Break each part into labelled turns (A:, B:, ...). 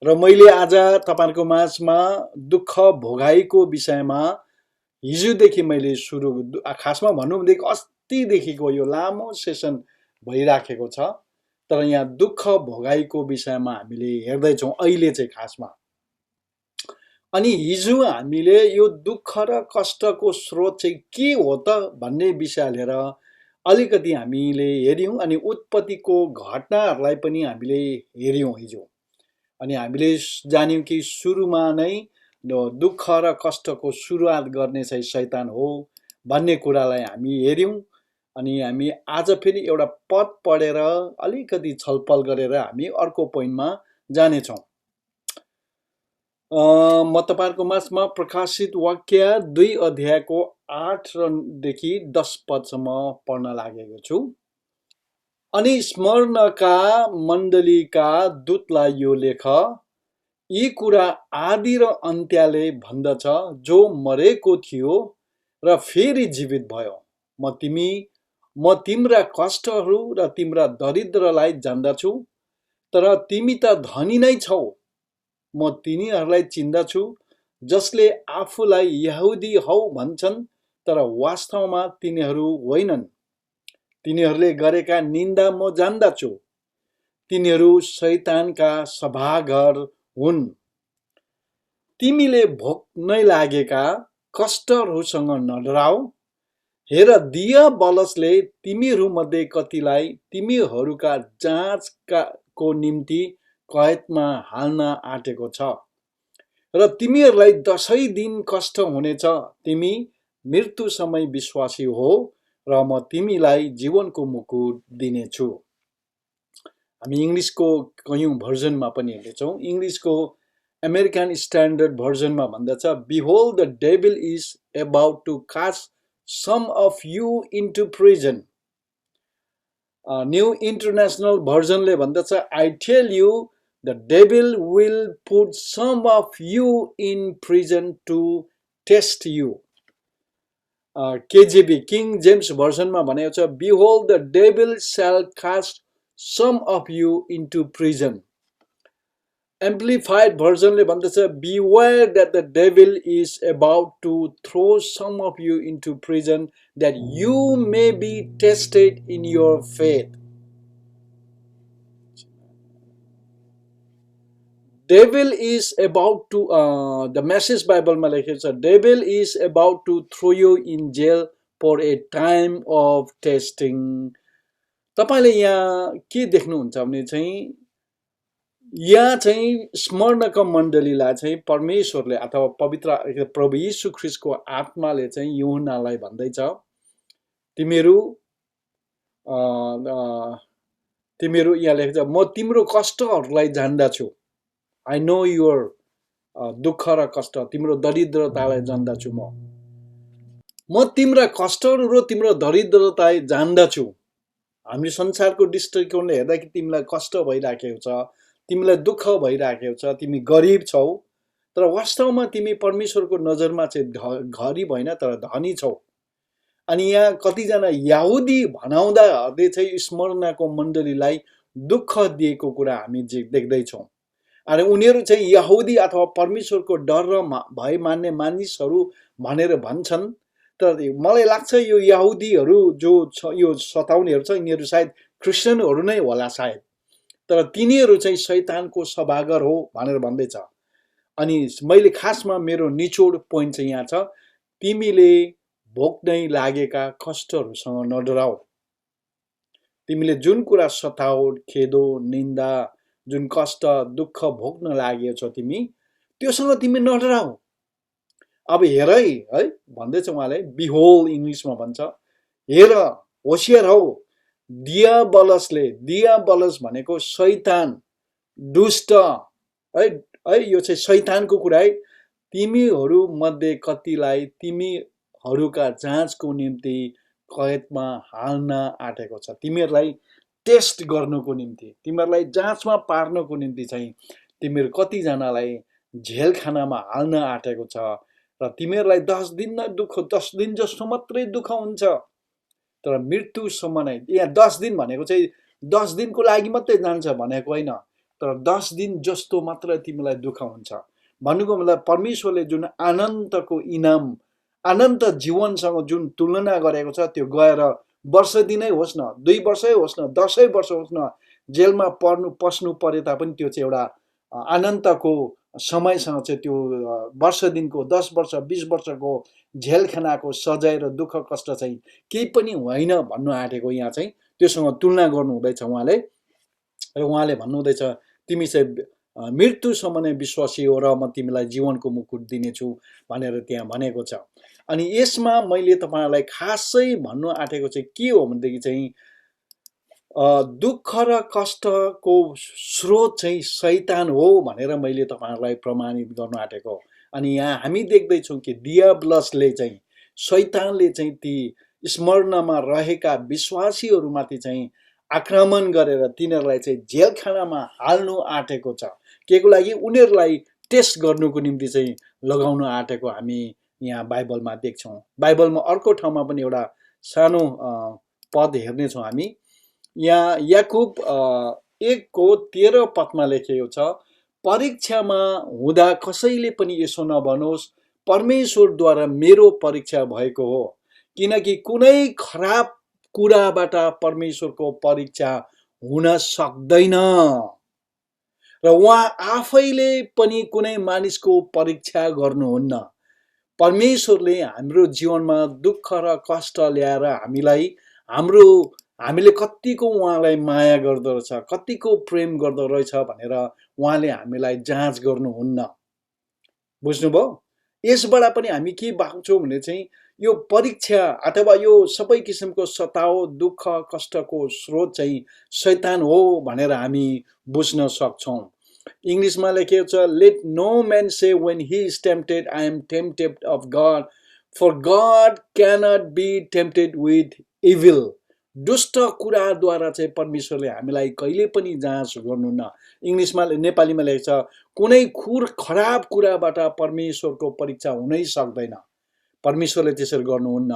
A: र मैले आज तपाईहरुको माझमा दुःख भोगाईको विषयमा हिजोदेखि मैले खासमा भन्नु भनेको अस्तिदेखिको यो लामो सेसन भइराखेको छ। तर यहाँ दुःख भोगाईको विषयमा हामीले हेर्दैछौँ अहिले चाहिँ खासमा। अनि हिजो हामीले यो दुःख र कष्टको स्रोत चाहिँ के हो त भन्ने विषय लिएर अलिकति हामीले हेर्यौं अनि उत्पत्तिको घटनाहरूलाई पनि हामीले हेर्यौं हिजो। अनि हामीले जान्यौं कि सुरुमा नै दुःख र कष्टको सुरुवात गर्ने चाहिँ शैतान हो भन्ने कुरालाई हामी हेर्यौं। अनि हामी आज फेरि एउटा पद पढेर अलिकति छलफल गरेर हामी अर्को पोइन्टमा जानेछौँ। म तपाईहरुको माझमा प्रकाशित वाक्य 2 अध्यायको 8 देखि 10 पदसम्म पढ्न लागेको छु। अनि स्मरणका मण्डलीका दूतलाई यो लेख, यी कुरा आदि र अन्त्यले भन्दछ, जो मरेको थियो र फेरि जीवित भयो। म तिम्रा कष्टहरू र तिम्रा दरिद्रलाई जान्दछु, तर तिमी त धनी नै छौ। म तिनीहरूलाई चिन्दछु जसले आफूलाई यहुदी हौ भन्छन्, तर वास्तवमा तिनीहरू होइनन्। तिनीहरूले गरेका निन्दा म जान्दछु। तिनीहरू शैतानका सभाघर हुन्। तिमीले भोग्नै लागेका कष्टहरूसँग नडराऊ। हेर, दियाबलसले तिमीहरूमध्ये कतिलाई तिमीहरूका जाँचको निम्ति कैदमा हाल्न आँटेको छ, र तिमीहरूलाई 10 दिन कष्ट हुनेछ। तिमी मृत्युसम्म विश्वासी हो, र म तिमीलाई जीवनको मुकुट दिनेछु। हामी इंग्लिशको कयौं भर्जनमा पनि हेर्छौं। इंग्लिशको अमेरिकन स्ट्यान्डर्ड भर्जनमा भन्दछ, Behold, the devil is about to cast some of you into prison. New international भर्जनले भन्दछ, I tell you, the devil will put some of you in prison to test you. KJV King James भर्जनमा भनेको छ, Behold, the devil shall cast some of you into prison. Amplified भर्जनले भन्दछ, Beware that the devil is about to throw some of you into prison, that you may be tested in your faith. Devil is about to, the Message Bible मा लेखेको छ, Devil is about to throw you in jail for a time of testing. तपाईले यहाँ के देख्नुहुन्छ भने चाहिँ यहाँ चाहिँ स्मरणका मण्डलीलाई चाहिँ परमेश्वरले अथवा पवित्र प्रभु यीशु ख्रीष्टको आत्माले चाहिँ यूहन्नालाई भन्दैछ, तिमीहरू यहाँ लेखेको छ, म तिम्रो कष्टहरूलाई जान्दछु। I know your दुःख र कष्ट, तिम्रो दरिद्रतालाई जान्दछु। म तिम्रा कष्टहरू र तिम्रो दरिद्रतालाई जान्दछु। हामी संसारको दृष्टिकोणले हेर्दाखेरि तिमीलाई कष्ट भइराखेको छ, तिमीलाई दुःख भइराखेको छ, तिमी गरिब छौ, तर वास्तवमा तिमी परमेश्वरको नजरमा चाहिँ गरिब होइन तर धनी छौ। अनि यहाँ कतिजना यहुदी भनाउँदाहरूले चाहिँ स्मरणको मण्डलीलाई दुःख दिएको कुरा हामी देख्दैछौँ। अनि उनीहरू चाहिँ यहुदी अथवा परमेश्वरको डर र भय मान्ने मानिसहरू भनेर भन्छन्, तर मलाई लाग्छ यो यहुदीहरू जो यो सताउनेहरू छ, यिनीहरू सायद क्रिस्चियनहरू नै होला सायद, तर तिनीहरू चाहिँ शैतानको सभागार हो भनेर भन्दैछ। अनि मैले खासमा मेरो निचोड पोइन्ट चाहिँ यहाँ छ, तिमीले भोग्नै लागेका कष्टहरूसँग नडराऊ। तिमीले जुन कुरा सताउट, खेदो, निन्दा, जुन कष्ट दुःख भोग्न लागेको छ तिमी, त्योसँग तिमी नडराऊ। अब हेर है भन्दैछ उहाँले, बिहोल्ड इंग्लिशमा भन्छ, हेर, होशियार हौ, दियाबलस भनेको शैतान, दुष्ट है, यो चाहिँ शैतानको कुरा है। तिमीहरू मध्ये कतिलाई तिमीहरूका जाँचको निम्ति कैदमा हाल्न आँटेको छ। तिमीहरूलाई टेस्ट गर्नको निम्ति, तिमीहरूलाई जाँचमा पार्नको निम्ति चाहिँ तिमीहरू कतिजनालाई झेलखानामा हाल्न आँटेको छ, र तिमीहरूलाई 10 दिन न दुःख, 10 दिन जस्तो मात्रै दुःख हुन्छ, तर मृत्युसम्म नै। यहाँ 10 दिन भनेको चाहिँ 10 दिनको लागि मात्रै जान्छ भनेको होइन, तर 10 दिन जस्तो मात्र तिमीलाई दुःख हुन्छ। भन्नुको मतलब परमेश्वरले जुन अनन्तको इनाम, अनन्त जीवनसँग जुन तुलना गरेको छ, त्यो गएर वर्ष दिनै होस् न, 2 वर्षै होस् न, 10 वर्ष होस् न, जेलमा पस्नु परे तापनि त्यो चाहिँ एउटा अनन्तको समयसँग चाहिँ त्यो वर्ष दिनको 10 वर्ष 20 वर्षको झेलखानाको सजाय र दुःख कष्ट चाहिँ केही पनि होइन भन्नु आँटेको यहाँ चाहिँ त्योसँग तुलना गर्नु हुँदैछ उहाँले। र उहाँले भन्नुहुँदैछ तिमी चाहिँ मृत्युसम्म नै विश्वासी हो र म तिमीलाई जीवनको मुकुट दिनेछु भनेर त्यहाँ भनेको छ। अनि यसमा मैले तपाईहरुलाई खासै भन्नु आँटेको चाहिँ के हो भनेदेखि चाहिँ दुःख र कष्टको स्रोत चाहिँ शैतान हो भनेर मैले तपाईहरुलाई प्रमाणित गर्न आँटेको। अनि यहाँ हामी देख्दैछौँ कि डियाब्लसले चाहिँ, शैतानले चाहिँ ती स्मरणमा रहेका विश्वासीहरूमाथि चाहिँ आक्रमण गरेर तिनीहरूलाई चाहिँ जेलखानामा हाल्नु आँटेको छ। केको लागि? उनीहरूलाई टेस्ट गर्नुको निम्ति चाहिँ लगाउन आँटेको हामी यहाँ बाइबलमा देख्छौँ। बाइबलमा अर्को ठाउँमा पनि एउटा सानो पद हेर्नेछौँ हामी। यहाँ याकुब 1:13 पदमा लेखिएको छ, परीक्षामा हुँदा कसैले पनि यसो नभनोस्, परमेश्वरद्वारा मेरो परीक्षा भएको हो, किनकि कुनै खराब कुराबाट परमेश्वरको परीक्षा हुन सक्दैन र उहाँ आफैले पनि कुनै मानिसको परीक्षा गर्नुहुन्न। परमेश्वरले हाम्रो जीवनमा दुःख र कष्ट ल्याएर हामीले कतिको उहाँलाई माया गर्दो रहेछ, कतिको प्रेम गर्दो रहेछ भनेर उहाँले हामीलाई जाँच गर्नुहुन्न। बुझ्नुभयो? यसबाट पनि हामी के पाउँछौँ भने चाहिँ यो परीक्षा अथवा यो सबै किसिमको सताव, दुःख, कष्टको स्रोत चाहिँ शैतान हो भनेर हामी बुझ्न सक्छौँ। इङ्ग्लिसमा लेखेको छ, let no man say when he is tempted, I am tempted of God, for God cannot be tempted with evil. दुष्ट कुराद्वारा चाहिँ परमेश्वरले हामीलाई कहिले पनि जाँच गर्नुहुन्न। इङ्ग्लिसमा, नेपालीमा लेखेको छ, कुनै खराब कुराबाट परमेश्वरको परीक्षा हुनै सक्दैन। परमेश्वरले त्यसरी गर्नुहुन्न।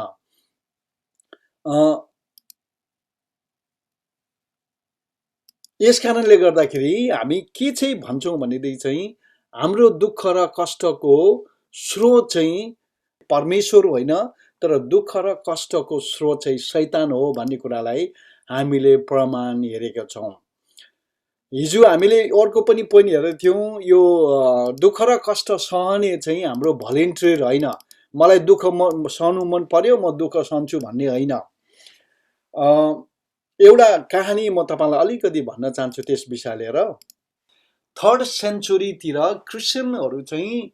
A: यस कारणले गर्दाखेरि हामी के चाहिँ भन्छौँ भनेदेखि चाहिँ हाम्रो दुःख र कष्टको स्रोत चाहिँ परमेश्वर होइन, तर दुःख र कष्टको स्रोत चाहिँ शैतान हो भन्ने कुरालाई हामीले प्रमाण हेरेका छौँ। हिजो हामीले अर्को पनि पोइन्ट हेरेका थियौँ, यो दुःख र कष्ट सहने चाहिँ हाम्रो भलिन्टियर होइन। मलाई दुःख सहनु मन पर्यो, म दुःख सहन्छु भन्ने होइन। एउटा कहानी म तपाईलाई अलिकति भन्न चाहन्छु त्यस विषय लिएर। 3rd सेन्चुरीतिर क्रिस्चियनहरू चाहिँ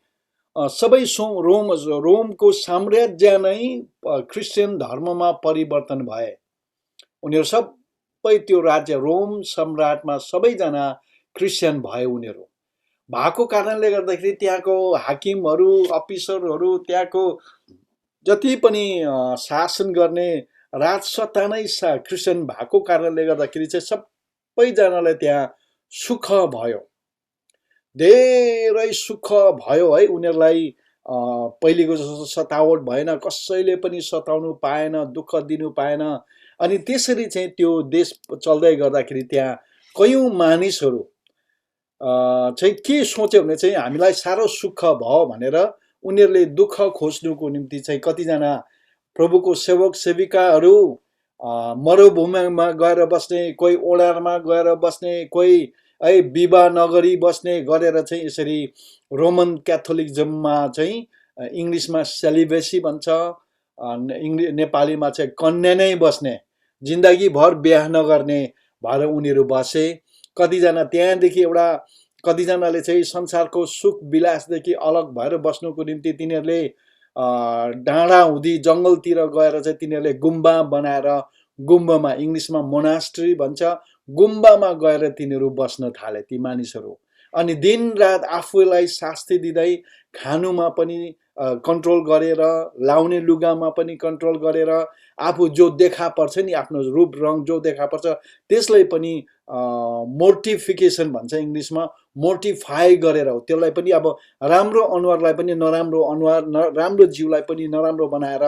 A: सबै रोमको साम्राज्य नै क्रिस्चियन धर्ममा परिवर्तन भए। उनीहरू सबै त्यो राज्य रोम सम्राटमा सबैजना क्रिस्चियन भए। उनीहरू भएको कारणले गर्दाखेरि त्यहाँको हाकिमहरू, अफिसरहरू, त्यहाँको जति पनि शासन गर्ने राजसत्ता नै क्रिस्चियन भएको कारणले गर्दाखेरि चाहिँ सबैजनालाई त्यहाँ सुख भयो, धेरै सुख भयो है। उनीहरूलाई पहिलेको जस्तो सतावट भएन, कसैले पनि सताउनु पाएन, दुःख दिनु पाएन। अनि त्यसरी चाहिँ त्यो देश चल्दै गर्दाखेरि त्यहाँ कयौं मानिसहरू चाहिँ के सोच्यो भने चाहिँ हामीलाई साह्रो सुख भयो भनेर उनीहरूले दुःख खोज्नुको निम्ति चाहिँ कतिजना प्रभुको सेवक सेविकाहरू मरुभूमिमा गएर बस्ने, कोही ओडारमा गएर बस्ने, कोही विवाह नगरी बस्ने गरेर चाहिँ यसरी रोमन क्याथोलिकजममा चाहिँ इङ्ग्लिसमा सेलिबेसी भन्छ, नेपालीमा चाहिँ कन्या नै बस्ने, जिन्दगीभर बिहा नगर्ने भएर उनीहरू बसे। कतिजना त्यहाँदेखि कतिजनाले चाहिँ संसारको सुख विलासदेखि अलग भएर बस्नुको निम्ति तिनीहरूले डाँडा हुँदी जङ्गलतिर गएर चाहिँ तिनीहरूले गुम्बा बनाएर, गुम्बामा इङ्ग्लिसमा मोनास्ट्री भन्छ, गुम्बामा गएर तिनीहरू बस्न थाले ती मानिसहरू। अनि दिन रात आफूलाई शास्ति दिँदै, खानुमा पनि कन्ट्रोल गरेर, लाउने लुगामा पनि कन्ट्रोल गरेर, आफू जो देखा पर्छ नि, आफ्नो रूप रङ जो देखा पर्छ त्यसलाई पनि मोर्टिफिकेसन भन्छ इङ्ग्लिसमा, मोर्टिफाई गरेर हो। त्यसलाई पनि अब राम्रो अनुहारलाई पनि नराम्रो अनुहार, राम्रो जिउलाई पनि नराम्रो बनाएर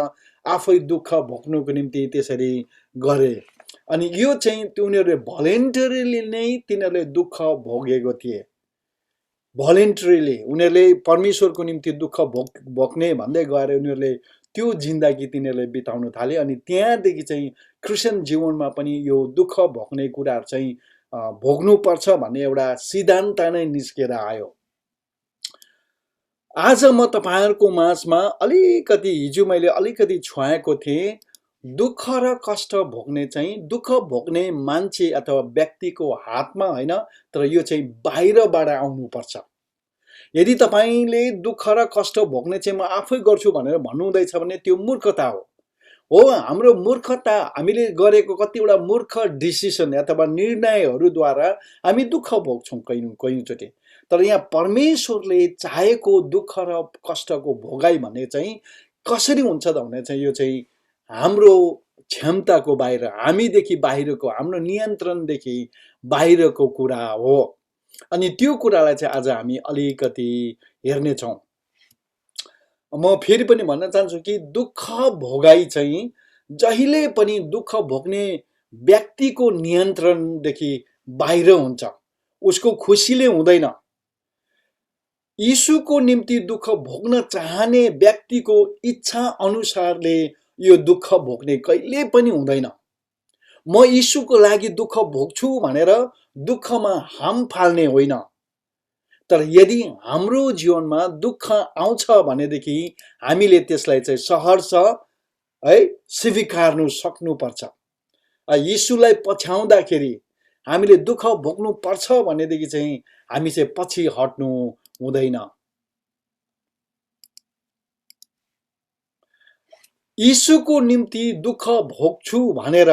A: आफै दुःख भोग्नुको निम्ति त्यसरी गरे। अनि यो चाहिँ उनीहरूले भलेन्टरीली नै तिनीहरूले दुःख भोगेको थिए। भलेन्टरीली उनीहरूले परमेश्वरको निम्ति दुःख भोग्ने भन्दै गएर उनीहरूले त्यो जिन्दगी तिनीहरूले बिताउन थाले। अनि त्यहाँदेखि चाहिँ क्रिस्चियन जीवनमा पनि यो दुःख भोग्ने कुराहरू चाहिँ भोग्नुपर्छ भन्ने एउटा सिद्धान्त नै निस्केर आयो। आज म तपाईँहरूको माझमा अलिकति हिजो मैले अलिकति छोएको थिएँ, दुःख र कष्ट भोग्ने चाहिँ दुःख भोग्ने मान्छे अथवा व्यक्तिको हातमा होइन, तर यो चाहिँ बाहिरबाट आउनुपर्छ। यदि तपाईँले दुःख र कष्ट भोग्ने चाहिँ म आफै गर्छु भनेर भन्नुहुँदैछ भने त्यो मूर्खता हो। हाम्रो मूर्खता, हामीले गरेको कतिवटा मूर्ख डिसिसन अथवा निर्णयहरूद्वारा हामी दुःख भोग्छौँ कयौँचोटि। तर यहाँ परमेश्वरले चाहेको दुःख र कष्टको भोगाई भन्ने चाहिँ कसरी हुन्छ त भने चाहिँ यो चाहिँ हाम्रो क्षमताको बाहिर, हामीदेखि बाहिरको, हाम्रो नियन्त्रणदेखि बाहिरको कुरा हो। अनि त्यो कुरालाई चाहिँ आज हामी अलिकति हेर्नेछौँ। म फेरि पनि भन्न चाहन्छु कि दुःख भोगाई चाहिँ जहिले पनि दुःख भोग्ने व्यक्तिको नियन्त्रणदेखि बाहिर हुन्छ, उसको खुसीले हुँदैन। यीशुको निम्ति दुःख भोग्न चाहने व्यक्तिको इच्छा अनुसारले यो दुःख भोग्ने कहिले पनि हुँदैन। म यीशुको लागि दुःख भोग्छु भनेर दुःखमा हाम फाल्ने होइन, तर यदि हाम्रो जीवनमा दुःख आउँछ भनेदेखि हामीले त्यसलाई चाहिँ सहर्ष है स्वीकार्नु सक्नुपर्छ। यीशुलाई पछ्याउँदाखेरि हामीले दुःख भोग्नु पर्छ भनेदेखि चाहिँ हामी चाहिँ पछि हट्नु हुँदैन। यीशुको निम्ति दुःख भोग्छु भनेर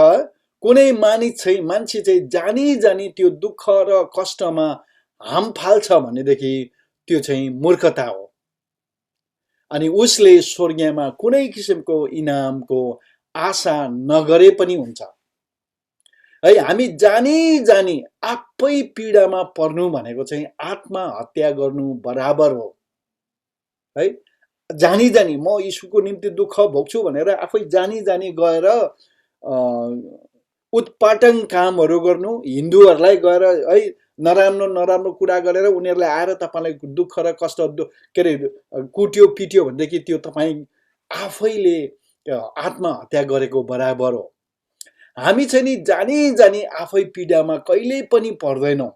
A: कुनै मान्छे चाहिँ जानी जानी त्यो दुःख र कष्टमा हाम फाल्छ भनेदेखि त्यो चाहिँ मूर्खता हो। अनि उसले स्वर्गमा कुनै किसिमको इनामको आशा नगरे पनि हुन्छ है। हामी जानी जानी आफै पीडामा पर्नु भनेको चाहिँ आत्महत्या गर्नु बराबर हो है। जानी जानी म यीशुको निम्ति दुःख भोग्छु भनेर आफै जानी जानी गएर उत्पाटन कामहरू गर्नु, हिन्दूहरूलाई गएर है नराम्रो नराम्रो कुरा गरेर उनीहरूलाई आएर तपाईँलाई दुःख र कष्ट के अरे कुट्यो पिट्यो भनेदेखि त्यो तपाईँ आफैले आत्महत्या गरेको बराबर हो। हामी चाहिँ नि जानी जानी आफै पीडामा कहिल्यै पनि पर्दैनौँ।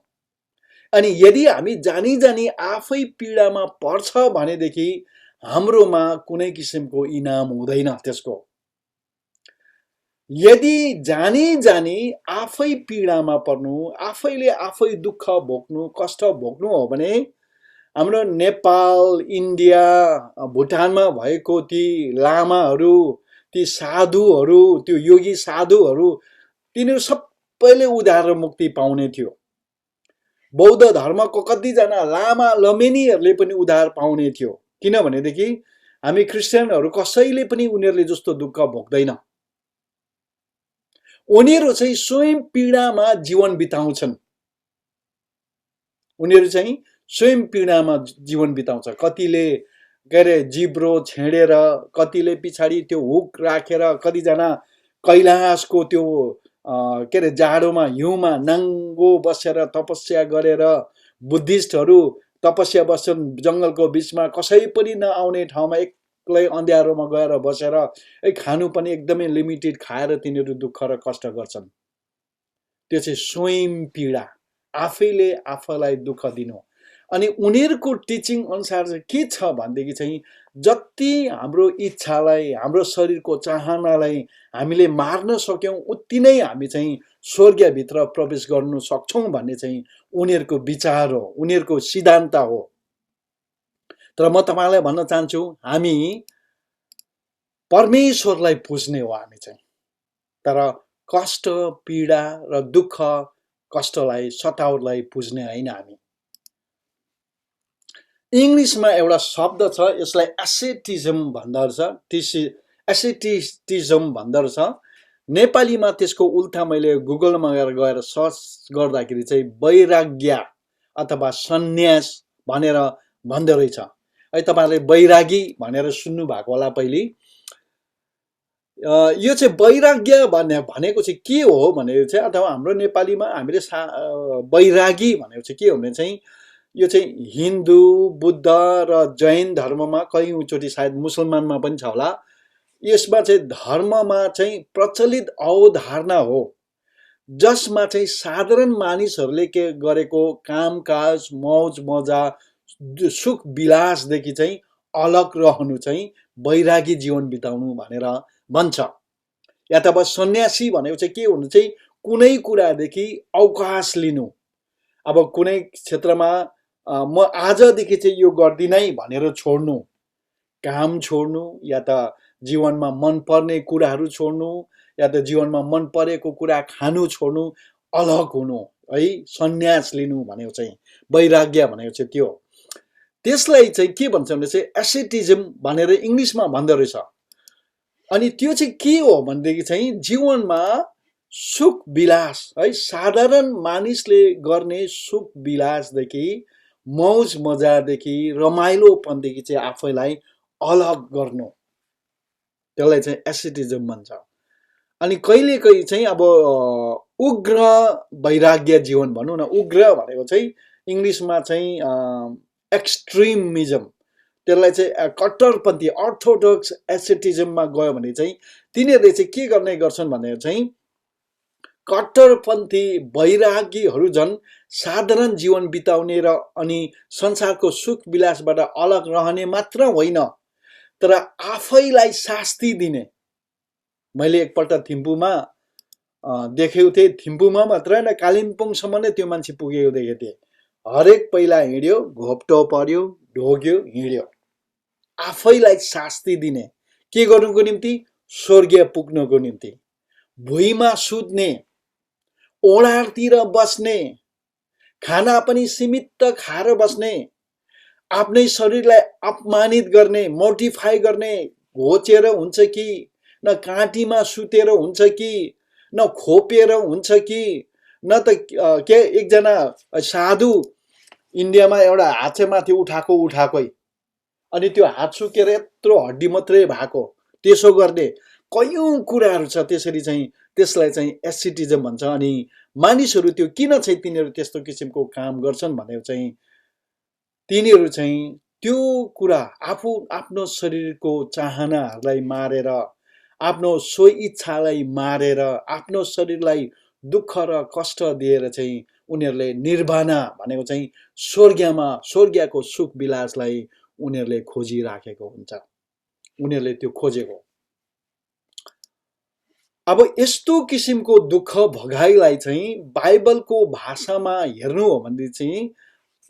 A: अनि यदि हामी जानी जानी आफै पीडामा पर्छ भनेदेखि हाम्रोमा कुनै किसिमको इनाम हुँदैन त्यसको। यदि जानी जानी आफै पीडामा पर्नु, आफैले आफै दुःख भोग्नु, कष्ट भोग्नु हो भने हाम्रो नेपाल, इन्डिया, भुटानमा भएको ती लामाहरू, ती साधुहरू, त्यो योगी साधुहरू, तिनीहरू सबैले उद्धार र मुक्ति पाउने थियो। बौद्ध धर्मको कतिजना लामा लमेनीहरूले पनि उद्धार पाउने थियो। किनभनेदेखि हामी क्रिस्चियनहरू कसैले पनि उनीहरूले जस्तो दुःख भोग्दैन। उनीहरू चाहिँ स्वयं पीडामा जीवन बिताउँछन्। उनीहरू चाहिँ स्वयं पीडामा जीवन बिताउँछ। कतिले के अरे जिब्रो छेडेर, कतिले पछाडि त्यो हुक राखेर, कतिजना कैलाशको त्यो के अरे जाडोमा हिउँमा नाङ्गो बसेर तपस्या गरेर, बुद्धिस्टहरू तपस्या बस्छन् जङ्गलको बिचमा, कसै पनि नआउने ठाउँमा एक्लै अँध्यारोमा गएर बसेर खानु पनि एकदमै लिमिटेड खाएर तिनीहरू दुःख र कष्ट गर्छन्। त्यो चाहिँ स्वयं पीडा, आफैले आफैलाई दुःख दिनु। अनि उनीहरूको टिचिङ अनुसार चाहिँ के छ भनेदेखि चाहिँ जति हाम्रो इच्छालाई, हाम्रो शरीरको चाहनालाई हामीले मार्न सक्यौँ उति नै हामी चाहिँ स्वर्गभित्र प्रवेश गर्न सक्छौँ भन्ने चाहिँ उनीहरूको विचार हो, उनीहरूको सिद्धान्त हो। तर म तपाईँलाई भन्न चाहन्छु हामी परमेश्वरलाई पुज्ने हो हामी चाहिँ, तर कष्ट, पीडा र दुःख कष्टलाई, सताउलाई पुज्ने होइन हामी। इङ्ग्लिसमा एउटा शब्द छ, यसलाई एसेटिजम भन्दो रहेछ, एसेटिजम भन्दो रहेछ। नेपालीमा त्यसको उल्टा मैले गुगलमा गएर सर्च गर्दाखेरि चाहिँ वैराग्य अथवा सन्यास भनेर भन्दो रहेछ है। तपाईँहरूले वैरागी भनेर सुन्नु भएको होला पहिले। यो चाहिँ वैराग्य भनेको चाहिँ के हो भनेर चाहिँ, अथवा हाम्रो नेपालीमा हामीले वैरागी भनेको चाहिँ के हो भने चाहिँ, यो चाहिँ हिन्दू, बुद्ध र जैन धर्ममा, कयौँचोटि सायद मुसलमानमा पनि छ होला, यसमा चाहिँ धर्ममा चाहिँ प्रचलित अवधारणा हो, जसमा चाहिँ साधारण मानिसहरूले के गरेको कामकाज, मौज मजा, सुख विलासदेखि चाहिँ अलग रहनु चाहिँ वैरागी जीवन बिताउनु भनेर भन्छ। या त अब सन्यासी भनेको चाहिँ के हुनु चाहिँ, कुनै कुरादेखि अवकाश लिनु। अब कुनै क्षेत्रमा म आजदेखि चाहिँ यो गर्दिनै भनेर छोड्नु, काम छोड्नु, या त जीवनमा मन पर्ने कुराहरू छोड्नु, या त जीवनमा मन परेको कुरा खानु छोड्नु, अलग हुनु है, सन्यास लिनु भनेको चाहिँ वैराग्य भनेको चाहिँ त्यो। त्यसलाई चाहिँ के भन्छ भने चाहिँ एसेटिजम भनेर इङ्ग्लिसमा भन्दो रहेछ। अनि त्यो चाहिँ के हो भनेदेखि चाहिँ जीवनमा सुख विलास है, साधारण मानिसले गर्ने सुख विलासदेखि, मौज मजादेखि, रमाइलोपनदेखि चाहिँ आफैलाई अलग गर्नु, त्यसलाई चाहिँ एसेटिजम भन्छ। अनि कहिलेकाहीँ चाहिँ अब उग्र वैराग्य जीवन भनौँ न, उग्र भनेको चाहिँ इङ्ग्लिसमा चाहिँ एक्सट्रिमिजम, त्यसलाई चाहिँ कट्टरपन्थी अर्थोडक्स एसेटिजममा गयो भने चाहिँ तिनीहरूले चाहिँ के गर्ने गर्छन् भनेर चाहिँ, कट्टरपन्थी वैरागीहरू झन् साधारण जीवन बिताउने र अनि संसारको सुख विलासबाट अलग रहने मात्र होइन, तर आफैलाई शास्ति दिने। मैले एकपल्ट थिम्पूमा देखेको थिएँ, थिम्पूमा मात्र होइन, कालिम्पोङसम्म नै त्यो मान्छे पुगेको देखेको थिएँ। हरेक पहिला हिँड्यो, घोप्टो पर्यो, ढोग्यो, हिँड्यो, आफैलाई शास्ति दिने, के गर्नुको निम्ति, स्वर्गीय पुग्नको निम्ति। भुइँमा सुत्ने, ओडारतिर बस्ने, खाना पनि सीमित खाएर बस्ने, आफ्नै शरीरलाई अपमानित गर्ने, मोर्टिफाई गर्ने, घोचेर हुन्छ कि, न काँटीमा सुतेर हुन्छ कि, न खोपेर हुन्छ कि, न त के एकजना साधु इन्डियामा एउटा हात चाहिँ माथि उठाएकै, अनि त्यो हात सुकेर यत्रो हड्डी मात्रै भएको, त्यसो गर्ने कयौँ कुराहरू छ। त्यसरी चाहिँ त्यसलाई चाहिँ एसेटिजम भन्छ। अनि मानिसहरू त्यो किन चाहिँ तिनीहरू त्यस्तो किसिमको काम गर्छन् भनेर चाहिँ, तिनीहरू चाहिँ त्यो कुरा आफ्नो शरीरको चाहनाहरूलाई मारेर, आफ्नो स्व इच्छालाई मारेर, आफ्नो शरीरलाई दुःख र कष्ट दिएर चाहिँ उनीहरूले निर्वाणा भनेको चाहिँ स्वर्गको सुख विलासलाई उनीहरूले खोजिराखेको हुन्छ, उनीहरूले त्यो खोजेको। अब यस्तो किसिमको दुःख भगाइलाई चाहिँ बाइबलको भाषामा हेर्नु हो भने चाहिँ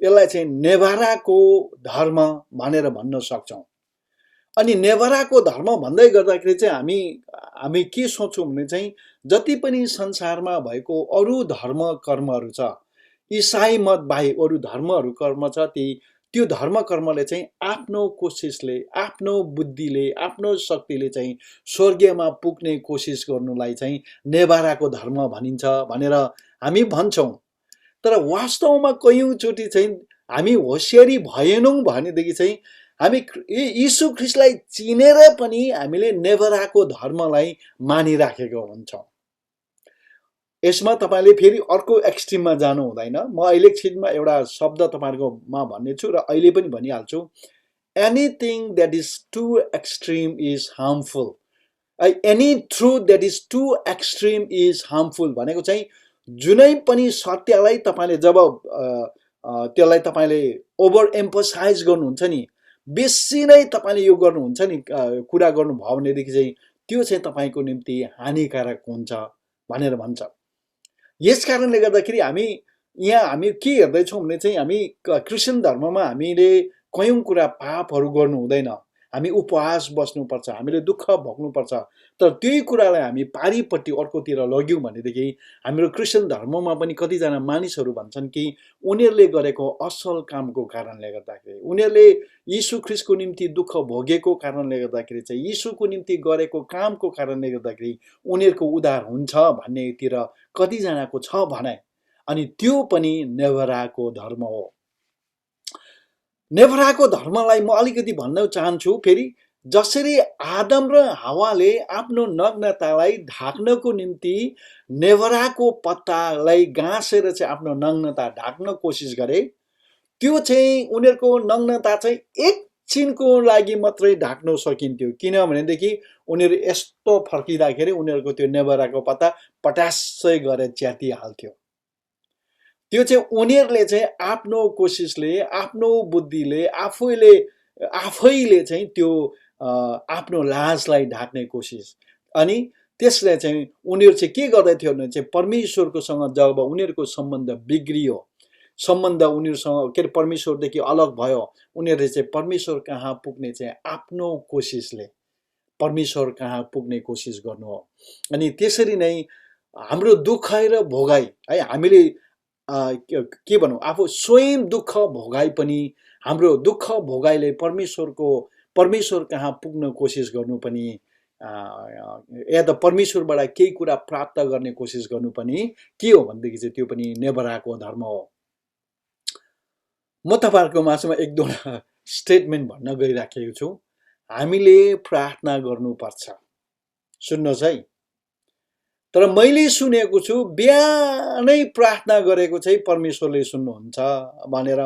A: यसलाई चाहिँ नेभाराको धर्म भनेर भन्न सक्छौँ। अनि नेभाराको धर्म भन्दै गर्दाखेरि चाहिँ हामी के सोच्छौँ भने चाहिँ, जति पनि संसारमा भएको अरू धर्म कर्महरू छ, इसाई मत बाहेक अरू धर्महरू कर्म छ, त्यो धर्म कर्मले चाहिँ आफ्नो कोसिसले, आफ्नो बुद्धिले, आफ्नो शक्तिले चाहिँ स्वर्गीयमा पुग्ने कोसिस गर्नुलाई चाहिँ नेभाराको धर्म भनिन्छ भनेर हामी भन्छौँ। तर वास्तवमा कयौँचोटि चाहिँ हामी होसियारी भएनौँ भनेदेखि चाहिँ हामी यीशु ख्रीष्टलाई चिनेर पनि हामीले नेभाराको धर्मलाई मानिराखेको हुन्छौँ। यसमा तपाईँले फेरि अर्को एक्सट्रिममा जानु हुँदैन। म अहिले एकछिनमा एउटा शब्द तपाईँहरूकोमा भन्ने छु र अहिले पनि भनिहाल्छु। Anything that is too extreme is harmful, any truth that is too extreme is harmful भनेको चाहिँ जुनै पनि सत्यलाई तपाईँले जब त्यसलाई तपाईँले ओभर एम्फसाइज गर्नुहुन्छ नि, बेसी नै तपाईँले यो गर्नुहुन्छ नि, कुरा गर्नुभयो भनेदेखि चाहिँ त्यो चाहिँ तपाईँको निम्ति हानिकारक हुन्छ भनेर भन्छ। यस कारणले गर्दाखेरि हामी के हेर्दैछौँ भने चाहिँ, हामी क्रिस्चियन धर्ममा हामीले कयौँ कुरा पापहरू गर्नु हुँदैन, हामी उपवास बस्नुपर्छ, हामीले दुःख भोग्नुपर्छ। तर त्यही कुरालाई हामी पारिपट्टि अर्कोतिर लग्यौँ भनेदेखि हाम्रो क्रिस्चियन धर्ममा पनि कतिजना मानिसहरू भन्छन् कि उनीहरूले गरेको असल कामको कारणले गर्दाखेरि, उनीहरूले यीशु ख्रीष्टको निम्ति दुःख भोगेको कारणले गर्दाखेरि चाहिँ, यीशुको निम्ति गरेको कामको कारणले गर्दाखेरि उनीहरूको उद्धार हुन्छ भन्नेतिर कतिजनाको छ भनाइ। अनि त्यो पनि नेभाराको धर्म हो। नेभाराको धर्मलाई म अलिकति भन्न चाहन्छु। फेरि जसरी आदम र हावाले आफ्नो नग्नतालाई ढाक्नको निम्ति नेभराको पत्तालाई गाँसेर चाहिँ आफ्नो नग्नता ढाक्न कोसिस गरे, त्यो चाहिँ उनीहरूको नग्नता चाहिँ एकछिनको लागि मात्रै ढाक्न सकिन्थ्यो, किनभनेदेखि उनीहरू यस्तो फर्किँदाखेरि उनीहरूको त्यो नेभराको पत्ता पटासै गरेर च्यातिहाल्थ्यो। त्यो चाहिँ उनीहरूले चाहिँ आफ्नो कोसिसले, आफ्नो बुद्धिले, आफैले चाहिँ त्यो आफ्नो लाजलाई ढाक्ने कोसिस, अनि त्यसले चाहिँ उनीहरू चाहिँ के गर्दै थियो भने चाहिँ परमेश्वरकोसँग जब उनीहरूको सम्बन्ध बिग्रियो, सम्बन्ध उनीहरूसँग के अरे परमेश्वरदेखि अलग भयो, उनीहरूले चाहिँ परमेश्वर कहाँ पुग्ने चाहिँ आफ्नो कोसिसले परमेश्वर कहाँ पुग्ने कोसिस गर्नु हो। अनि त्यसरी नै हाम्रो दुःख र भोगाई है, हामीले के भनौँ, आफू स्वयं दुःख भोगाई पनि, हाम्रो दुःख भोगाईले परमेश्वर कहाँ पुग्न कोसिस गर्नु पनि, या त परमेश्वरबाट केही कुरा प्राप्त गर्ने कोसिस गर्नु पनि के हो भनेदेखि चाहिँ त्यो पनि नेभराको धर्म हो। म तपाईँहरूको माझमा एक दुईवटा स्टेटमेन्ट भन्न गइराखेको छु। हामीले प्रार्थना गर्नुपर्छ, सुन्नुहोस् है। तर मैले सुनेको छु बिहानै प्रार्थना गरेको चाहिँ परमेश्वरले सुन्नुहुन्छ भनेर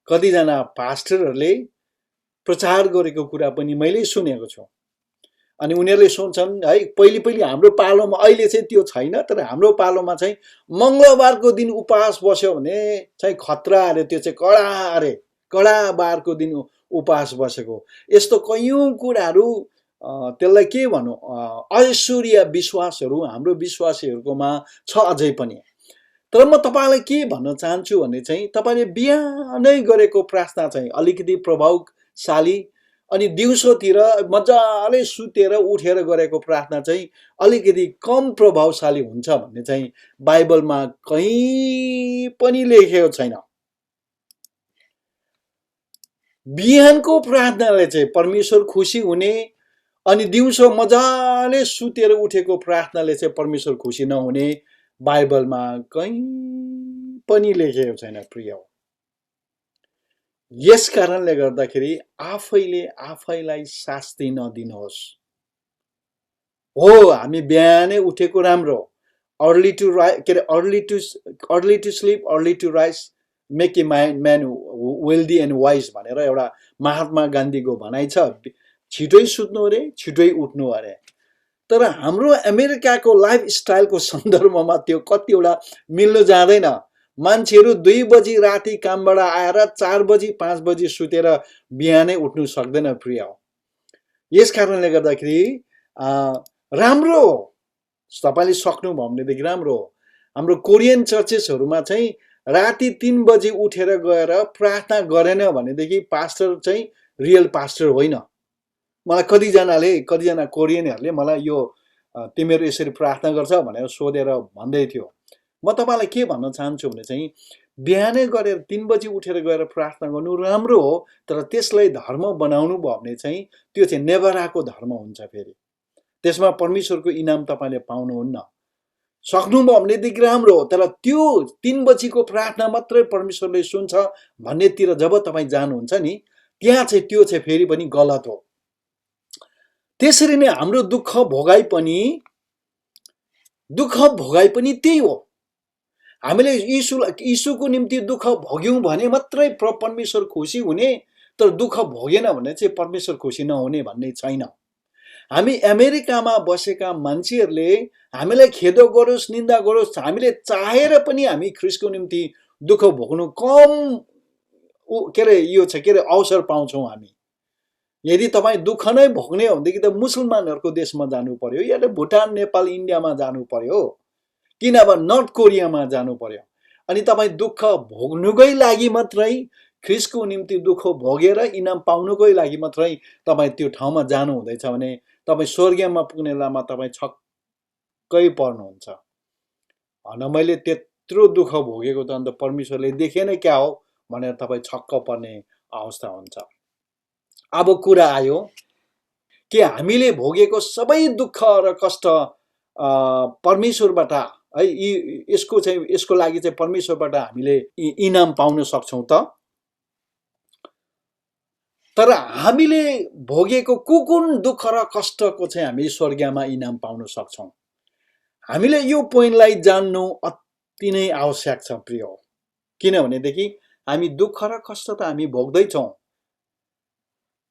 A: कतिजना पास्टरहरूले प्रचार गरेको कुरा पनि मैले सुनेको छु। अनि उनीहरूले सोच्छन् है, पहिले हाम्रो पालोमा, अहिले चाहिँ त्यो छैन, तर हाम्रो पालोमा चाहिँ मङ्गलबारको दिन उपवास बस्यो भने चाहिँ खतरा अरे, त्यो चाहिँ कडा बारको दिन उपवास बसेको, यस्तो कयौँ कुराहरू, त्यसलाई के भनौँ, ऐश्वर्य विश्वासहरू हाम्रो विश्वासीहरूकोमा छ अझै पनि। तर म तपाईँलाई के भन्न चाहन्छु भने चाहिँ तपाईँले बिहानै गरेको प्रार्थना चाहिँ अलिकति प्रभावशाली, अनि दिउँसोतिर मजाले सुतेर उठेर गरेको प्रार्थना चाहिँ अलिकति कम प्रभावशाली हुन्छ भन्ने चाहिँ बाइबलमा कहीँ पनि लेखेको छैन। बिहानको प्रार्थनाले चाहिँ परमेश्वर खुसी हुने, अनि दिउँसो मजाले सुतेर उठेको प्रार्थनाले चाहिँ परमेश्वर खुसी नहुने बाइबलमा कहीँ पनि लेखेको छैन प्रिय। यस कारणले गर्दाखेरि आफैले आफैलाई शास्ति नदिनुहोस्। हो, हामी बिहानै उठेको राम्रो, early to sleep early to rise make a man wealthy and wise भनेर एउटा महात्मा गान्धीको भनाइ छ। छिटै सुत्नु अरे, छिटै उठ्नु अरे। तर हाम्रो अमेरिकाको लाइफस्टाइलको सन्दर्भमा त्यो कतिवटा मिल्नु जाँदैन। मान्छेहरू 2 बजी राति कामबाट आएर 4 बजी 5 बजी सुतेर बिहानै उठ्नु सक्दैन प्रिय। यस कारणले गर्दाखेरि राम्रो हो, तपाईँले सक्नुभयो भनेदेखि राम्रो हो। हाम्रो कोरियन चर्चेसहरूमा चाहिँ राति 3 बजी उठेर गएर प्रार्थना गरेन भनेदेखि पास्टर चाहिँ रियल पास्टर होइन। मलाई कतिजना कोरियनहरूले मलाई यो तिमीहरू यसरी प्रार्थना गर्छ भनेर सोधेर भन्दै थियो। म तपाईँलाई के भन्न चाहन्छु भने चाहिँ बिहानै गरेर 3 बजी उठेर गएर प्रार्थना गर्नु राम्रो हो, तर त्यसलाई धर्म बनाउनु भयो भने चाहिँ त्यो चाहिँ नेभराको धर्म हुन्छ। फेरि त्यसमा परमेश्वरको इनाम तपाईँले पाउनुहुन्न। सक्नुभयो भनेदेखि राम्रो हो, तर त्यो 3 बजीको प्रार्थना मात्रै परमेश्वरले सुन्छ भन्नेतिर जब तपाईँ जानुहुन्छ नि, त्यहाँ चाहिँ त्यो चाहिँ फेरि पनि गलत हो। त्यसरी नै हाम्रो दुःख भोगाई पनि त्यही हो। हामीले यीशुको निम्ति दुःख भोग्यौँ भने मात्रै परमेश्वर खुसी हुने, तर दुःख भोगेन भने चाहिँ परमेश्वर खुसी नहुने भन्ने छैन। हामी अमेरिकामा बसेका मान्छेहरूले हामीलाई खेदो गरोस्, निन्दा गरोस्, हामीले चाहेर पनि हामी ख्रिस्टको निम्ति दुःख भोग्नु कम अवसर पाउँछौँ हामी। यदि तपाईँ दुःख नै भोग्ने हो भनेदेखि त मुसलमानहरूको देशमा जानु पर्यो, या त भुटान, नेपाल, इन्डियामा जानु पर्यो, कि नभए नर्थ कोरियामा जानु पर्यो। अनि तपाईँ दुःख भोग्नुकै लागि मात्रै, ख्रिस्टको निम्ति दुःख भोगेर इनाम पाउनुकै लागि मात्रै तपाईँ त्यो ठाउँमा जानु हुँदैछ भने तपाईँ स्वर्गमा पुग्ने बेलामा तपाईँ छक्कै पर्नुहुन्छ। होइन, मैले त्यत्रो दुःख भोगेको त अन्त परमेश्वरले देखेन क्या हो भनेर तपाईँ छक्क पर्ने अवस्था हुन्छ। अब कुरा आयो कि हामीले भोगेको सबै दुःख र कष्ट परमेश्वरबाट है, यसको लागि चाहिँ परमेश्वरबाट हामीले इनाम पाउन सक्छौँ त? तर हामीले भोगेको कुन दुःख र कष्टको चाहिँ हामी स्वर्गमा इनाम पाउन सक्छौं। हामीले यो पोइन्टलाई जान्नु अति नै आवश्यक छ प्रिय। किनभनेदेखि हामी दुःख र कष्ट त हामी भोग्दैछौँ।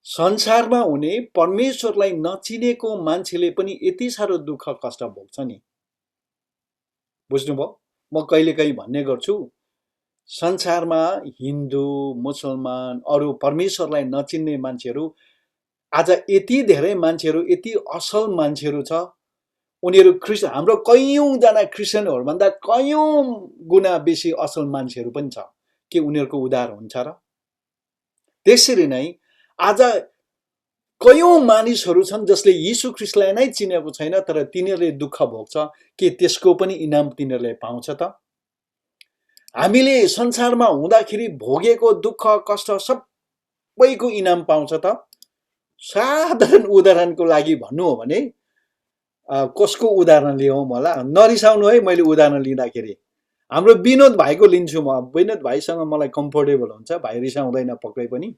A: संसारमा हुने परमेश्वरलाई नचिनेको मान्छेले पनि यति साह्रो दुःख कष्ट भोग्छ नि। बुझ्नुभयो? म कहिलेकाहीँ भन्ने गर्छु, संसारमा हिन्दू, मुसलमान, अरू परमेश्वरलाई नचिन्ने मान्छेहरू आज यति धेरै मान्छेहरू, यति असल मान्छेहरू छ, उनीहरू हाम्रो कयौं जना क्रिस्चियनहरूभन्दा कयौं गुणा बेसी असल मान्छेहरू पनि छ। के उनीहरूको उद्धार हुन्छ र? त्यसरी नै आज कयौं मानिसहरू छन् जसले यीशु ख्रीष्टलाई नै चिनेको छैन, तर तिनीहरूले दुःख भोग्छ। के त्यसको पनि इनाम तिनीहरूले पाउँछ त? हामीले संसारमा हुँदाखेरि भोगेको दुःख कष्ट सबैको इनाम पाउँछ त? साधारण उदाहरणको लागि भन्नु हो भने कसको उदाहरण लिउँ होला? नरिसाउनु है मैले उदाहरण लिँदाखेरि। हाम्रो विनोद भाइको लिन्छु म। विनोद भाइसँग मलाई कम्फोर्टेबल हुन्छ, भाइ रिसाउँदैन पक्कै पनि।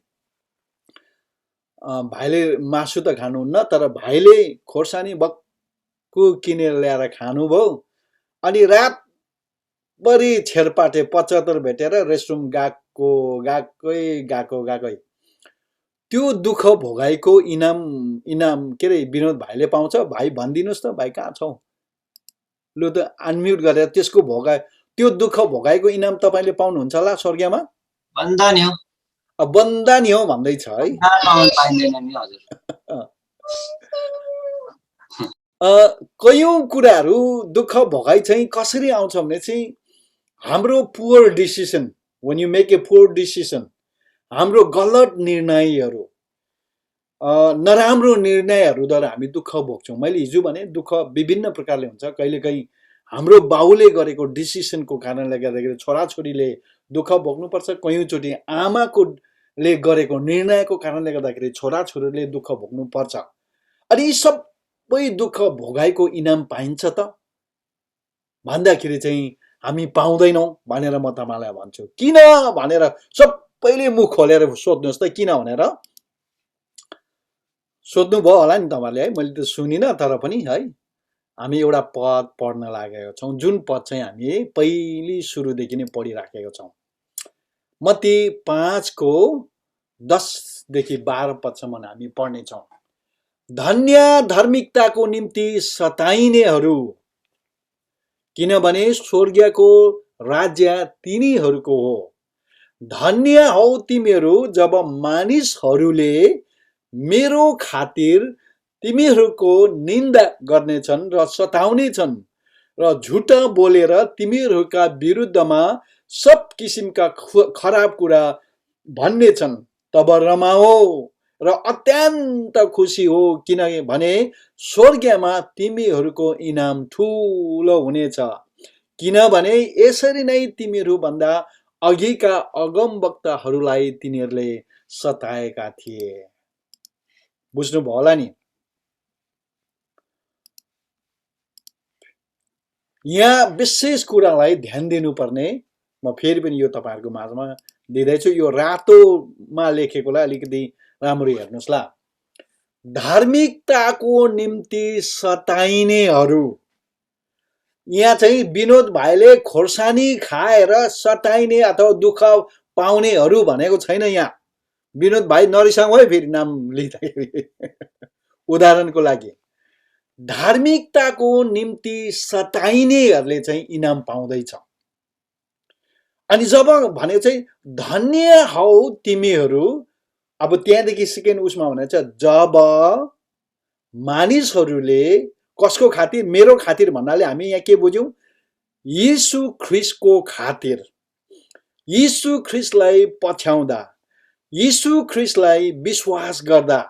A: भाइले मासु त खानुहुन्न, तर भाइले खोर्सानी भक्कु किनेर ल्याएर खानुभयो, अनि रातभरि छेरपाटे 75 भेटेर रेस्टरुम गएकै त्यो दुःख भोगाइको इनाम के रे विनोद भाइले पाउँछ? भाइ भनिदिनुहोस् त, भाइ कहाँ छौ? लु त अनम्युट गरेर त्यसको त्यो दुःख भोगाइको इनाम तपाईले पाउनुहुन्छ होला स्वर्गमा?
B: बन्दानी हो।
A: बन्दानी हो भन्दैछ है। कयौं कुराहरू दुःख भोगाइ चाहिँ कसरी आउँछ भने चाहिँ हाम्रो poor decision, when you make a poor decision, हाम्रो गलत निर्णयहरू, नराम्रो निर्णयहरूद्वारा हामी दुःख भोग्छौँ। मैले हिजो भने दुःख विभिन्न प्रकारले हुन्छ। कहिलेकाहीँ हाम्रो बाउले गरेको डिसिसनको कारणले गर्दाखेरि छोराछोरीले दुःख भोग्नुपर्छ। कयौँचोटि आमाले गरेको निर्णयको कारणले गर्दाखेरि छोराछोरीले दुःख भोग्नुपर्छ। अनि यी सबै दुःख भोगाइको इनाम पाइन्छ त भन्दाखेरि चाहिँ हामी पाउँदैनौँ भनेर म तपाईलाई भन्छु। किन भनेर सबैले मुख खोलेर सोध्नुहोस् त, किन भनेर सोध्नु भयो होला नि तपाईले है। मैले त सुनिनँ, तर पनि है हामी एउटा पद पढ्न लागेका छौँ, जुन पद चाहिँ हामी पहिली सुरुदेखि नै पढिराखेका छौँ। मत्ती 5 को 10 देखि 12 पदसम्म हामी पढ्नेछौँ। धन्य धार्मिकताको निम्ति सताइनेहरू, किनभने स्वर्गको राज्य तिनीहरूको हो। धन्य हौ तिमीहरू जब मानिसहरूले मेरो खातिर तिमीहरूको निन्दा गर्नेछन् र सताउनेछन् र झुटा बोलेर तिमीहरूका विरुद्धमा सब किसिमका खराब कुरा भन्नेछन्। तब रमाओ र अत्यन्त खुसी हो, किनभने स्वर्गमा तिमीहरूको इनाम ठुलो हुनेछ। किनभने यसरी नै तिमीहरूभन्दा अघिका अगमवक्ताहरूलाई तिनीहरूले सताएका थिए। बुझ्नुभयो होला नि? यहाँ विशेष कुरालाई ध्यान दिनुपर्ने, म फेरि पनि यो तपाईहरुको माझमा दिँदैछु। यो रातोमा लेखेकोलाई अलिकति राम्ररी हेर्नुस् ल। धार्मिकताको निम्ति सताइनेहरू, यहाँ चाहिँ विनोद भाइले खोर्सानी खाएर सताइने अथवा दुःख पाउनेहरू भनेको छैन। यहाँ विनोद भाइ नरिसाउ है फेरि नाम लिँदाखेरि उदाहरणको लागि। धार्मिकताको निम्ति सताइनेहरूले चाहिँ इनाम पाउँदैछ। अनि जब भने चाहिँ धन्य हौ तिमीहरू, अब त्यहाँदेखि सेकेन्ड उसमा भनेछ जब मानिसहरूले कसको खातिर? मेरो खातिर भन्नाले हामी यहाँ के बुझ्यौं? यीशु ख्रीष्टको खातिर, यीशु ख्रीष्टलाई पछ्याउँदा, यीशु ख्रीष्टलाई विश्वास गर्दा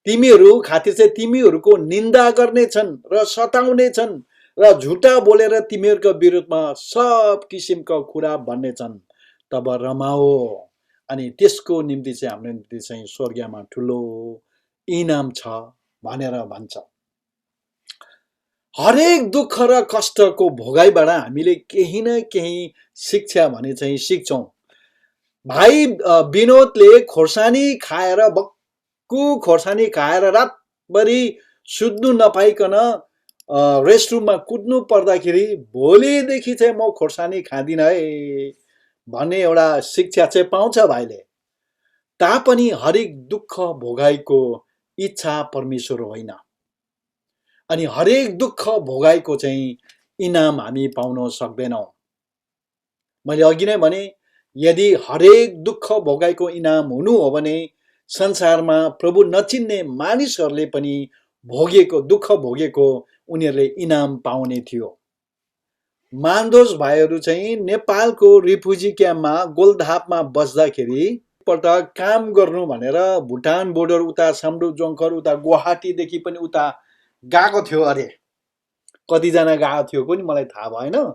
A: तिमीहरू खातिर चाहिँ तिमीहरूको निन्दा गर्नेछन् र सताउनेछन् र झुटा बोलेर तिमीहरूको विरुद्धमा सब किसिमका कुरा भन्नेछन्। तब रमाओ, अनि त्यसको निम्ति चाहिँ हाम्रो निम्ति चाहिँ स्वर्गमा ठुलो इनाम छ भनेर भन्छ। हरेक दुःख र कष्टको भोगाइबाट हामीले केही न केही शिक्षा भने चाहिँ सिक्छौं। भाइ विनोदले खोर्सानी खाएर भक्कु खोर्सानी खाएर रातभरि सुत्नु नपाइकन रेस्टरुममा कुद्नु पर्दाखेरि भोलिदेखि चाहिँ म खोर्सानी खाँदिनँ है भन्ने एउटा शिक्षा चाहिँ पाउँछ भाइले। तापनि हरेक दुःख भोगाइको इच्छा परमेश्वर होइन, अनि हरेक दुःख भोगाइको चाहिँ इनाम हामी पाउन सक्दैनौँ। मैले अघि नै भने यदि हरेक दुःख भोगाइको इनाम हुनु हो भने संसारमा प्रभु नचिन्ने मानिसहरूले पनि भोगेको दुःख भोगेको उनीहरूले इनाम पाउने थियो। मान्दोज भाइहरू चाहिँ नेपालको रिफ्युजी क्याम्पमा गोलधापमा बस्दाखेरि पल्ट काम गर्नु भनेर भुटान बोर्डर उता साम्डुप उता गुवाहाटीदेखि पनि उता गएको थियो अरे। कतिजना गएको थियो पनि मलाई थाहा भएन,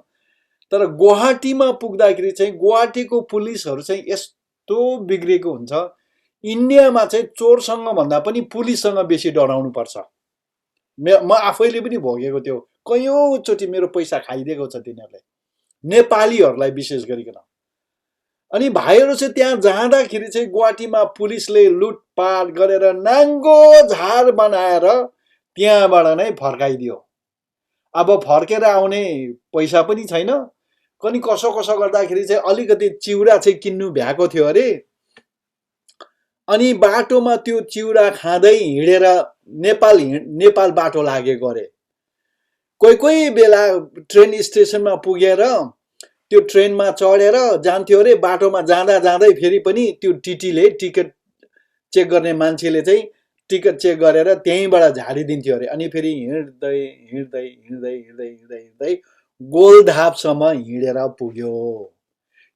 A: तर गुवाहाटीमा पुग्दाखेरि चाहिँ गुवाहाटीको पुलिसहरू चाहिँ यस्तो बिग्रेको हुन्छ। इन्डियामा चाहिँ चोरसँग भन्दा पनि पुलिससँग बेसी डराउनु पर्छ। म आफैले पनि भोगेको थियो, कयौँचोटि मेरो पैसा खाइदिएको छ तिनीहरूले, नेपालीहरूलाई विशेष गरिकन। अनि भाइहरू चाहिँ त्यहाँ जाँदाखेरि चाहिँ गुवाहाटीमा पुलिसले लुटपाट गरेर नाङ्गो झार बनाएर त्यहाँबाट नै फर्काइदियो। अब फर्केर आउने पैसा पनि छैन, कनि कसो कसो गर्दाखेरि चाहिँ अलिकति चिउरा चाहिँ किन्नु भ्याएको थियो अरे। अनि बाटोमा त्यो चिउरा खाँदै हिँडेर नेपाल बाटो लागेको अरे। कोही कोही बेला ट्रेन स्टेसनमा पुगेर त्यो ट्रेनमा चढेर जान्थ्यो अरे। बाटोमा जाँदा जाँदै फेरि पनि त्यो टिटीले, टिकट चेक गर्ने मान्छेले चाहिँ टिकट चेक गरेर त्यहीँबाट झारिदिन्थ्यो अरे। अनि फेरि हिँड्दै हिँड्दै हिँड्दै हिँड्दै हिँड्दै हिँड्दै गोलधापसम्म हिँडेर पुग्यो,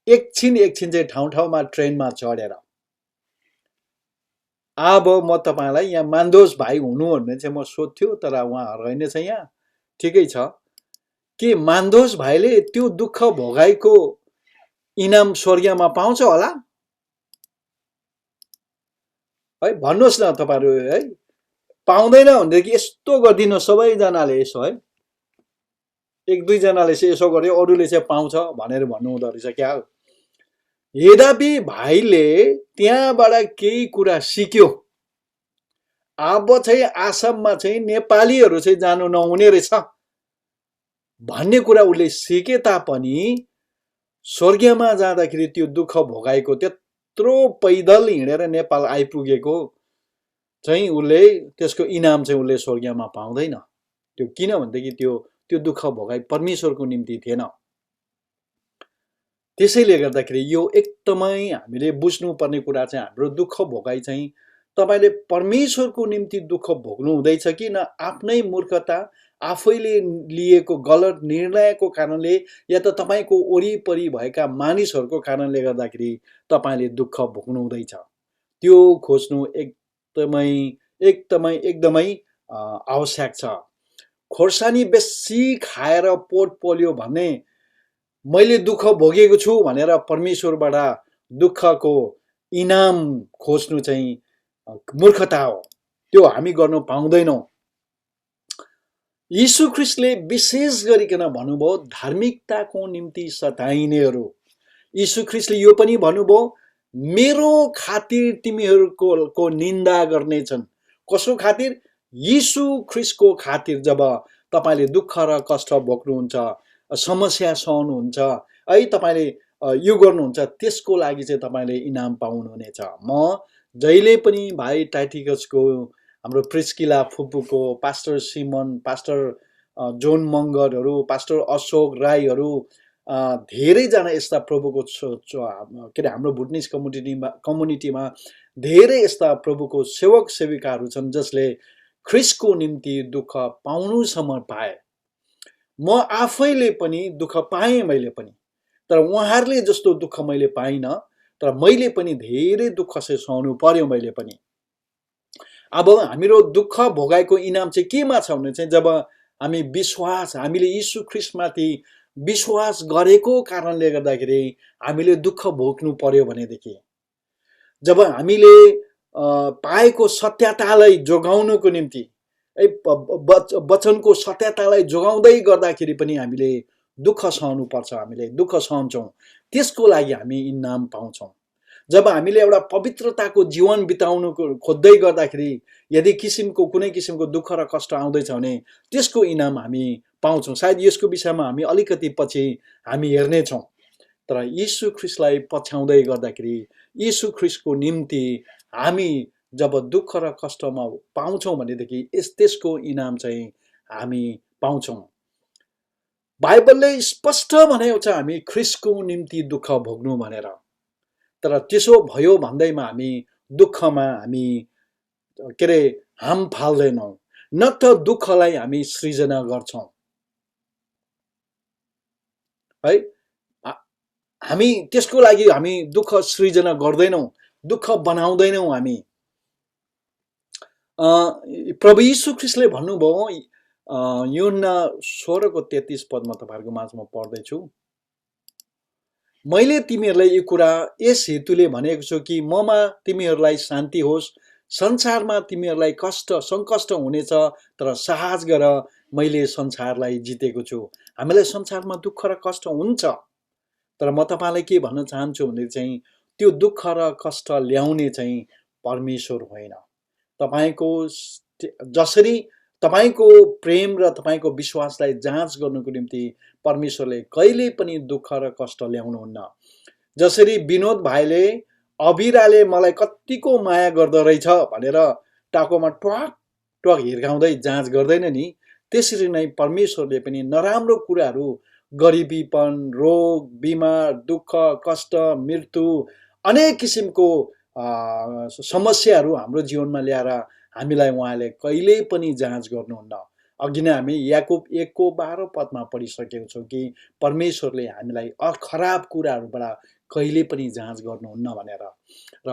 A: एकछिन चाहिँ ठाउँ ठाउँमा ट्रेनमा चढेर। अब म तपाईँलाई यहाँ मान्दोज भाइ हुनु भने चाहिँ म सोध्थ्यो, तर उहाँ रहेनछ यहाँ, ठिकै छ। के मान्दोज भाइले त्यो दुःख भोगाइको इनाम स्वर्गमा पाउँछ होला है? भन्नुहोस् न तपाईँहरू है। पाउँदैन भनेदेखि यस्तो गरिदिनु सबैजनाले यसो है, एक दुईजनाले चाहिँ यसो गर्यो, अरूले चाहिँ पाउँछ भनेर भन्नु हुँदो रहेछ क्या। यद्यपि भाइले त्यहाँबाट केही कुरा सिक्यो। अब चाहिँ आसाममा चाहिँ नेपालीहरू चाहिँ जानु नहुने रहेछ भन्ने कुरा उसले सिके तापनि स्वर्गमा जाँदाखेरि त्यो दुःख भोगाएको, त्यत्रो पैदल हिँडेर नेपाल आइपुगेको चाहिँ उसले त्यसको इनाम चाहिँ उसले स्वर्गमा पाउँदैन। त्यो किन भनेदेखि त्यो दुःख भोगाइ परमेश्वरको निम्ति थिएन। त्यसैले गर्दाखेरि यो एकदमै हामीले बुझ्नुपर्ने कुरा चाहिँ हाम्रो दुःख भोगाइ चाहिँ तपाईले परमेश्वरको निम्ति दुःख भोग्नु हुँदैछ कि न आफ्नै मूर्खता, आफैले लिएको गलत निर्णयको कारणले, या त तपाईको वरिपरि भएका मानिसहरूको कारणले गर्दाखेरि तपाईले दुःख भोग्नु हुँदैछ, त्यो खोज्नु एकदमै आवश्यक छ। खोर्सानी बेसी खाएर पोट पोल्यो भन्ने मैले दुःख भोगेको छु भनेर परमेश्वरबाट दुःखको इनाम खोज्नु चाहिँ मूर्खता हो। त्यो हामी गर्न पाउँदैनौँ। यीशु ख्रीष्टले विशेष गरिकन भन्नुभयो धार्मिकताको निम्ति सताइनेहरू। यीशु ख्रीष्टले यो पनि भन्नुभयो मेरो खातिर तिमीहरूको निन्दा गर्नेछन्। कसको खातिर? यीशु ख्रीष्टको खातिर। जब तपाईले दुःख र कष्ट भोग्नुहुन्छ, समस्या सहनुहुन्छ है, तपाईले यो गर्नुहुन्छ, त्यसको लागि चाहिँ तपाईले इनाम पाउनुहुनेछ। म जहिले पनि भाइ टाइटिकसको, हाम्रो प्रिस्किला फुपूको, पास्टर सिमन, पास्टर जोन मङ्गरहरू, पास्टर अशोक राईहरू, धेरैजना यस्ता प्रभुको के अरे हाम्रो भुटनिस कम्युनिटीमा धेरै यस्ता प्रभुको सेवक सेविकाहरू छन् जसले ख्रीष्टको निम्ति दुःख पाउनुसम्म पाए। म आफैले पनि दुःख पाएँ मैले पनि, तर उहाँहरूले जस्तो दुःख मैले पाइनँ, तर मैले पनि धेरै दुःख चाहिँ सहनु पर्यो मैले पनि। अब हामीरो दुःख भोगाइको इनाम चाहिँ केमा छ भने चाहिँ जब हामी विश्वास, हामीले यीशु ख्रीष्टमाथि विश्वास गरेको कारणले गर्दाखेरि हामीले दुःख भोग्नु पर्यो भनेदेखि, जब हामीले पाएको सत्यतालाई जोगाउनको निम्ति, वचनको सत्यतालाई जोगाउँदै गर्दाखेरि पनि हामीले दुःख सहनु पर्छ, हामीले दुःख सहन्छौँ, त्यसको लागि हामी इनाम पाउँछौँ। जब हामीले एउटा पवित्रताको जीवन बिताउनु खोज्दै गर्दाखेरि यदि कुनै किसिमको दुःख र कष्ट आउँदैछ भने त्यसको इनाम हामी पाउँछौँ। सायद यसको विषयमा हामी अलिकति पछि हामी हेर्नेछौँ। तर यीशु ख्रीष्टलाई पछ्याउँदै गर्दाखेरि यीशु ख्रीष्टको निम्ति हामी जब दुःख र कष्टमा पाउँछौँ भनेदेखि त्यसको इनाम चाहिँ हामी पाउँछौँ। बाइबलले स्पष्ट भनेको छ हामी ख्रीष्टको निम्ति दुःख भोग्नु भनेर। तर त्यसो भयो भन्दैमा हामी दुःखमा हामी के अरे हाम फाल्दैनौँ, न त दुःखलाई हामी सृजना गर्छौँ है। हामी त्यसको लागि हामी दुःख सृजना गर्दैनौँ, दुःख बनाउँदैनौँ हामी। प्रभु यीशु ख्रीष्टले भन्नुभयो यूहन्ना 16:33 पदमा तपाईहरुको माझमा पढ्दैछु, मैले तिमीहरूलाई यो कुरा यस हेतुले भनेको छु कि ममा तिमीहरूलाई शान्ति होस्। संसारमा तिमीहरूलाई सङ्कष्ट हुनेछ, तर साहस गर, मैले संसारलाई जितेको छु। हामीलाई संसारमा दुःख र कष्ट हुन्छ, तर म तपाईलाई के भन्न चाहन्छु भने चाहिँ त्यो दुःख र कष्ट ल्याउने चाहिँ परमेश्वर होइन। तपाईको जसरी तपाईको प्रेम र तपाईको विश्वासलाई जाँच गर्नको निम्ति परमेश्वरले कहिले पनि दुःख र कष्ट ल्याउनुहुन्न। जसरी विनोद भाइले अबिराले मलाई कतिको माया गर्दो रहेछ भनेर टाकोमा ट्वाक ट्वाक हिर्काउँदै जाँच गर्दैन नि, त्यसरी नै परमेश्वरले पनि नराम्रो कुराहरू, गरिबीपन, रोग, बिमार, दुःख, कष्ट, मृत्यु, अनेक किसिमको समस्याहरू हाम्रो जीवनमा ल्याएर हामीलाई उहाँले कहिल्यै पनि जाँच गर्नुहुन्न। अघि नै हामी याकुब 1:12 पदमा पढिसकेको छौँ कि परमेश्वरले हामीलाई खराब कुराहरूबाट कहिले पनि जाँच गर्नुहुन्न भनेर। र